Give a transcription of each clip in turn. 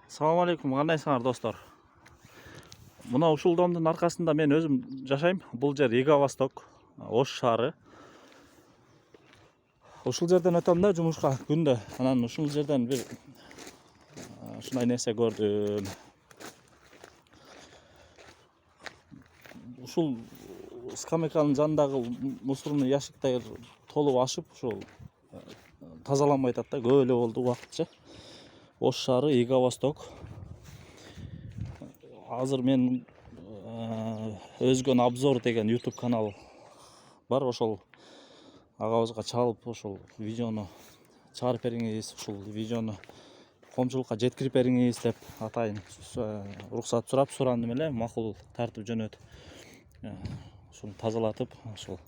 Assalamu alaikum, кандайсыңар достор? Мына ушул домдун аркасында мен өзүм жашайм. Бул жер Иго-Восток, Ош шаары. Ушул жерден өтөм да жумушка күндө. Анан ушул жерден бир ушундай нерсе көрдүм. Ушул скамейканын жанындагы мусорный ящиктер толуп ашып, ушул тазаланбай атат да, көп эле болду убакытча. Ош шаары, Иго-Восток. Азыр мен өзгөн обзор деген YouTube канал бар, ошол агабызга чалып ошол видеону чыгарып бериңиз, ушул видеону коомчулукка жеткирип бериңиз деп атайын уруксат сурандым эле. Макул тартып жөнөт ушуну тазалатып, ошол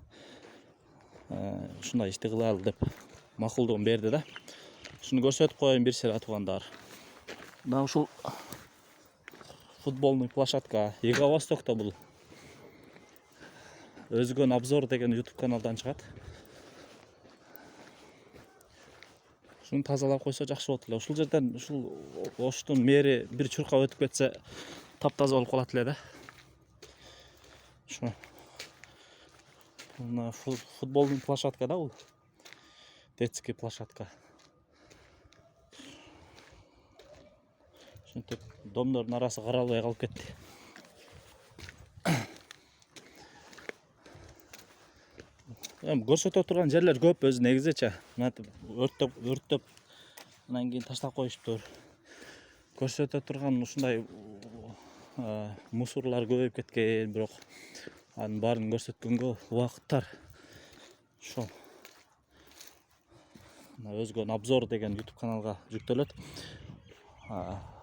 ушундай ишти кылалы деп макулдугун берди да. Ушуну көрсөтүп коеюн бир сыйра туугандар. Мына ушул футболный площадка Иго-Востокто бул. Өзгөн обзор деген YouTube каналдан чыгат. Шуну тазалап койсо жакшы болот эле. Ушул жерден ушул Оштун мэри бир чуркап өтүп кетсе таптаза болуп калат эле да. Ушу мына футболный площадка да бул. Детский площадка. Ушинтип домдордун арасы каралбай калып кетти. Көрсөтө турган жерлер көп өзү негизичи. Мынтип өрттөп анан кийин таштап коюштур. Көрсөтө турган ушундай мусорлар көбөйүп кеткен, бирок анын баарын көрсөткөнгө убакыттар ошо. Өзгөн обзор деген YouTube каналга жүктөлөт.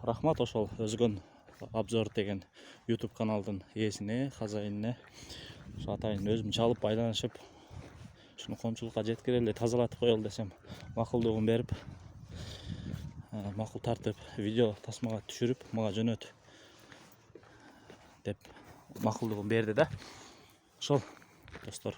Рахмат ошол өзгөн обзор деген YouTube каналдын ээсине, хозяинине. Ошо атайын өзүм чалып байланышып, ушуну коомчулукка жеткирели, тазалатып коелу десем, макулдугун берип, макул тартып, видео тасмага түшүрүп, мага жөнөт деп макулдугун берди да. Ошол достор.